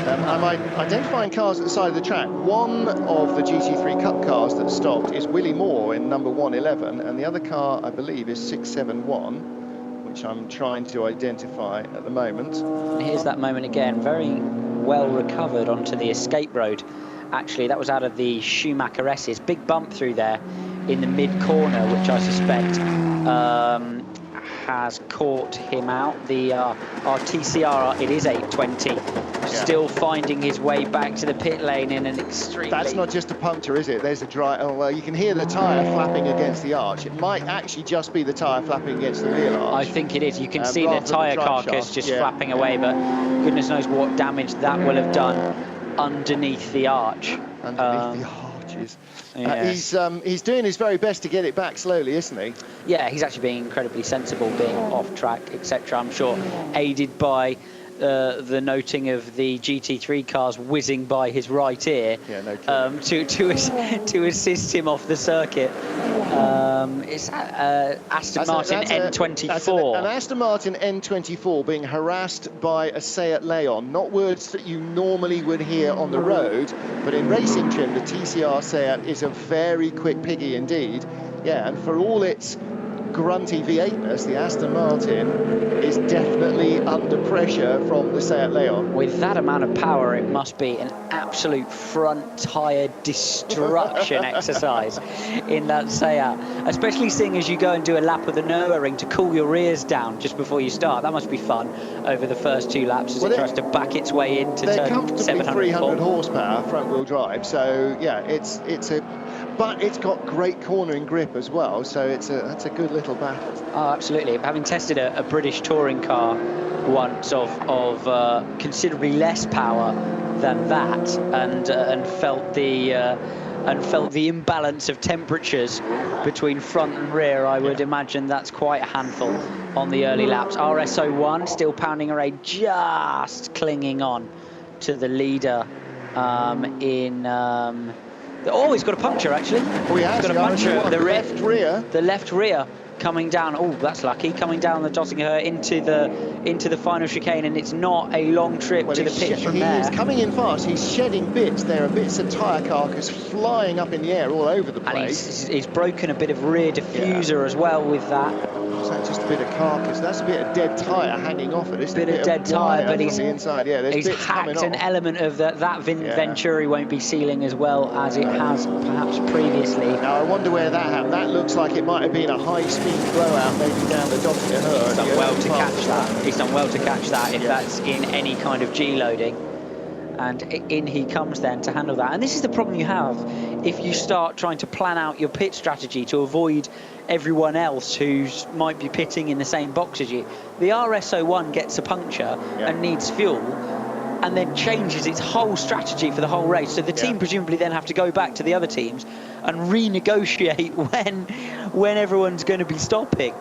I'm identifying cars at the side of the track. One of the GT3 Cup cars that's stopped is Willie Moore in number 111, and the other car, I believe, is 671, which I'm trying to identify at the moment. And here's that moment again, very well recovered onto the escape road. Actually, that was out of the Schumacher S's. Big bump through there in the mid-corner, which I suspect has caught him out. Our TCR, it is 8:20. Still finding his way back to the pit lane in an extremely... That's not just a puncture, is it? There's a dry... Oh, well, you can hear the tyre flapping against the arch. It might actually just be the tyre flapping against the rear arch. I think it is. You can see the tyre carcass just flapping away, but goodness knows what damage that will have done underneath the arch. Underneath the arches. He's doing his very best to get it back slowly, isn't he? Yeah, he's actually being incredibly sensible, being off track, etc. I'm sure aided by the noting of the GT3 cars whizzing by his right ear, to assist him off the circuit. It's Aston Martin N24. An Aston Martin N24 being harassed by a Seat Leon. Not words that you normally would hear on the road, but in racing trim, the TCR Seat is a very quick piggy indeed. Yeah, and for all its grunty V8ness, the Aston Martin is definitely under pressure from the Seat Leon. With that amount of power, it must be an absolute front tyre destruction exercise in that Seat, especially seeing as you go and do a lap of the Nürburgring to cool your rears down just before you start. That must be fun over the first 2 laps as it tries to back its way into turn 700. They're comfortably 300 horsepower front-wheel drive, so yeah, but it's got great cornering grip as well, so that's a good little battle. Oh, absolutely. Having tested a British touring car once of considerably less power than that, and felt the imbalance of temperatures between front and rear, I would imagine that's quite a handful on the early laps. RS01 still pounding away, just clinging on to the leader oh, he's got a puncture, actually. Oh, he has. He's got a puncture. The left rear. The left rear coming down. Oh, that's lucky. Coming down the Dottinger into the final chicane, and it's not a long trip to the pit from there. He's coming in fast. He's shedding bits. There are bits of tyre carcass flying up in the air all over the place. And he's broken a bit of rear diffuser as well with that. Is that just a bit of carcass? That's a bit of dead tyre hanging off it. It's a bit of dead tyre, but he's inside. Yeah, there's he's bits hacked an element of that Venturi won't be sealing as well as it has perhaps previously. Now I wonder where that happened. That looks like it might have been a high-speed blowout, maybe down the Dottinger. He's done well to catch that. He's done well to catch that if that's in any kind of G loading. And in he comes then to handle that. And this is the problem you have if you start trying to plan out your pit strategy to avoid everyone else who might be pitting in the same box as you. The RS01 gets a puncture and needs fuel, and then changes its whole strategy for the whole race. So the team presumably then have to go back to the other teams and renegotiate when everyone's going to be stopping.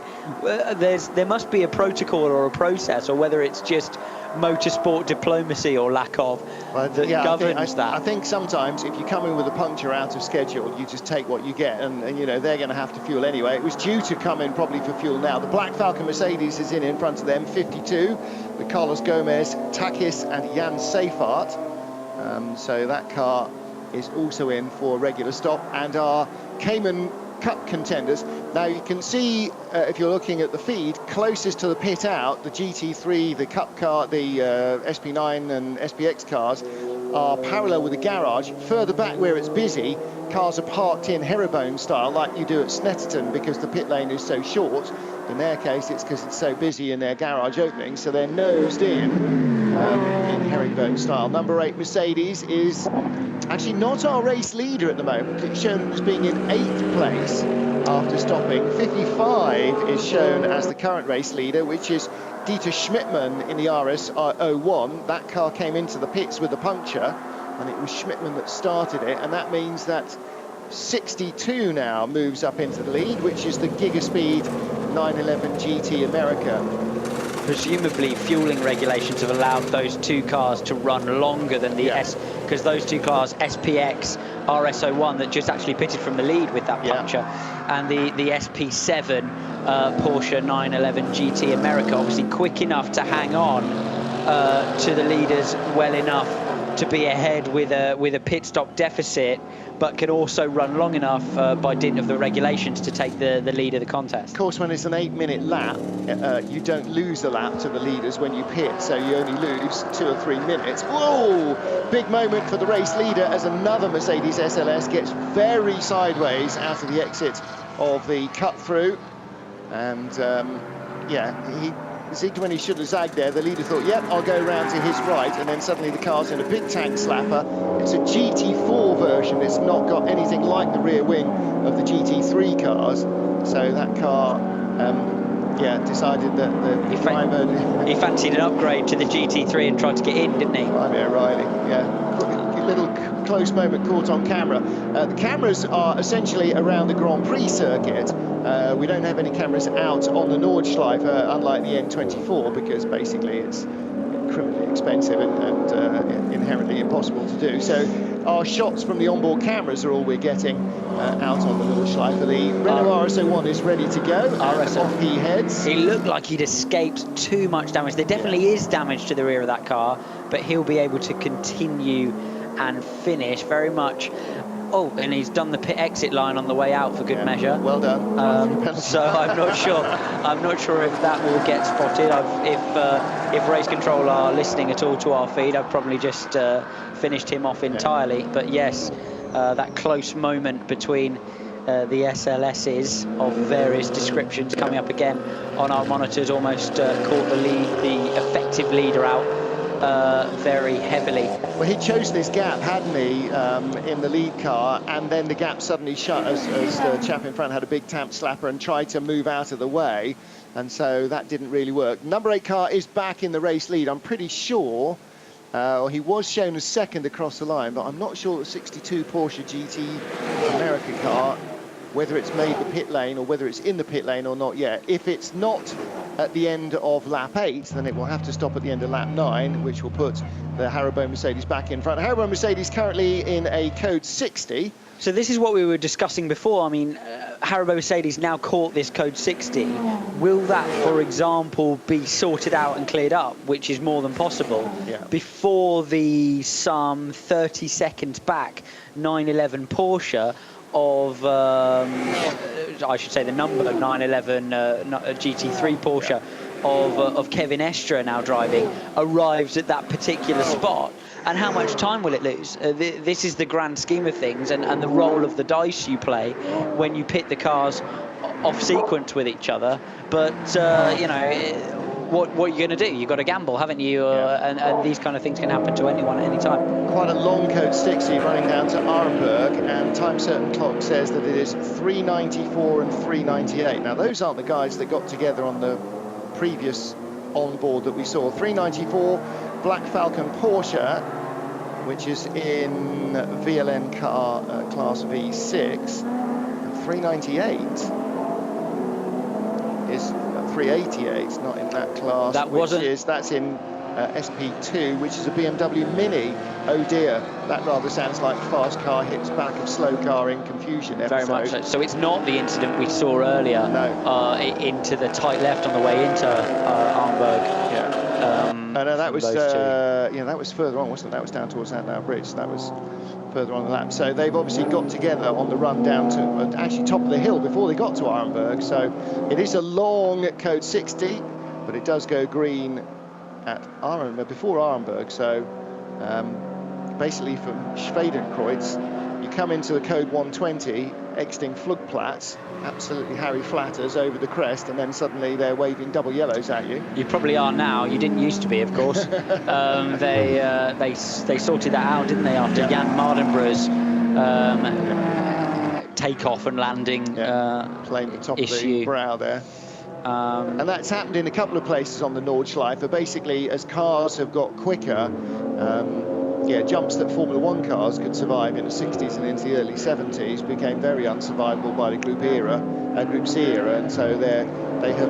There must be a protocol or a process, or whether it's just motorsport diplomacy or lack of that governs that. I think sometimes if you come in with a puncture out of schedule, you just take what you get, and you know they're going to have to fuel anyway. It was due to come in probably for fuel now. The Black Falcon Mercedes is in front of them, 52, with Carlos Gomez, Takis and Jan Seifert. So that car is also in for a regular stop, and our Cayman Cup contenders. Now you can see, if you're looking at the feed, closest to the pit out, the GT3, the Cup car, the SP9 and SPX cars are parallel with the garage. Further back where it's busy, cars are parked in herringbone style like you do at Snetterton, because the pit lane is so short. In their case, it's because it's so busy in their garage opening, so they're nosed in herringbone style. Number 8 Mercedes is actually not our race leader at the moment. It's shown as being in 8th place after stopping. 55 is shown as the current race leader, which is Dieter Schmidtmann in the RS01. That car came into the pits with a puncture, and it was Schmidtmann that started it, and that means that 62 now moves up into the lead, which is the Gigaspeed 911 GT America. Presumably fueling regulations have allowed those two cars to run longer than the because those two cars, SPX, RS01, that just actually pitted from the lead with that puncture, and the SP7 Porsche 911 GT America, obviously quick enough to hang on to the leaders well enough to be ahead with a pit stop deficit, but can also run long enough by dint of the regulations to take the lead of the contest. Of course, when it's an 8-minute lap, you don't lose a lap to the leaders when you pit, so you only lose 2 or 3 minutes. Whoa! Big moment for the race leader as another Mercedes SLS gets very sideways out of the exit of the cut-through. And, he zigged when he should have zagged there. The leader thought, yep, I'll go round to his right, and then suddenly the car's in a big tank slapper. It's a GT4 version. It's not got anything like the rear wing of the GT3 cars. So that car, decided that the driver... He fancied an upgrade to the GT3 and tried to get in, didn't he? Riley, a little close moment caught on camera. The cameras are essentially around the Grand Prix circuit. We don't have any cameras out on the Nordschleife, unlike the N24, because basically it's criminally expensive and inherently impossible to do. So our shots from the onboard cameras are all we're getting out on the Nordschleife. The Renault RS01 is ready to go. Off he heads. He looked like he'd escaped too much damage. There definitely is damage to the rear of that car, but he'll be able to continue and finish very much. Oh, and he's done the pit exit line on the way out for good measure. Well done. So I'm not sure. I'm not sure if that will get spotted. If race control are listening at all to our feed, I've probably just finished him off entirely. But yes, that close moment between the SLSs of various descriptions coming up again on our monitors almost caught the effective leader out very heavily. Well, he chose this gap, hadn't he, in the lead car, and then the gap suddenly shut as the chap in front had a big tamp slapper and tried to move out of the way, and so that didn't really work. Number 8 car is back in the race lead, I'm pretty sure. He was shown as second across the line, but I'm not sure the 62 Porsche GT America car, whether it's made the pit lane or whether it's in the pit lane or not yet. If it's not at the end of lap 8, then it will have to stop at the end of lap 9, which will put the Harrowbone Mercedes back in front. Harrowbone Mercedes currently in a code 60. So this is what we were discussing before. I mean, Harrowbone Mercedes now caught this code 60. Will that, for example, be sorted out and cleared up, which is more than possible, before the some 30 seconds back 911 Porsche of, I should say the number 911 GT3 Porsche of Kevin Estra now driving arrives at that particular spot? And how much time will it lose? This is the grand scheme of things, and the role of the dice you play when you pit the cars off sequence with each other. But what are you going to do? You've got to gamble, haven't you? And these kind of things can happen to anyone at any time. Quite a long code 60 running down to Arenberg, and time certain clock says that it is 394 and 398. Now those aren't the guys that got together on the previous onboard that we saw. 394 Black Falcon Porsche, which is in VLN car class V6, and 398 is 388, not in that class. That's in SP2, which is a BMW Mini. Oh dear, that rather sounds like fast car hits back of slow car in confusion episode. Very much so. So it's not the incident we saw earlier. No. Into the tight left on the way into Arnberg. Yeah. No, that was that was further on, wasn't it? That was down towards Sandown Bridge. That was further on the lap. So they've obviously got together on the run down to actually top of the hill before they got to Arenberg. So it is a long code 60, but it does go green at before Arenberg. So basically from Schwedenkreuz, you come into the code 120, exiting Flugplatz, absolutely Harry Flatters over the crest, and then suddenly they're waving double yellows at you. You probably are now. You didn't used to be, of course. They sorted that out, didn't they, after Jan Mardenbrough's takeoff and landing playing the top issue. of the brow there. And that's happened in a couple of places on the Nordschleife. But basically, as cars have got quicker, jumps that Formula 1 cars could survive in the 60s and into the early 70s became very unsurvivable by the Group C era, and so they have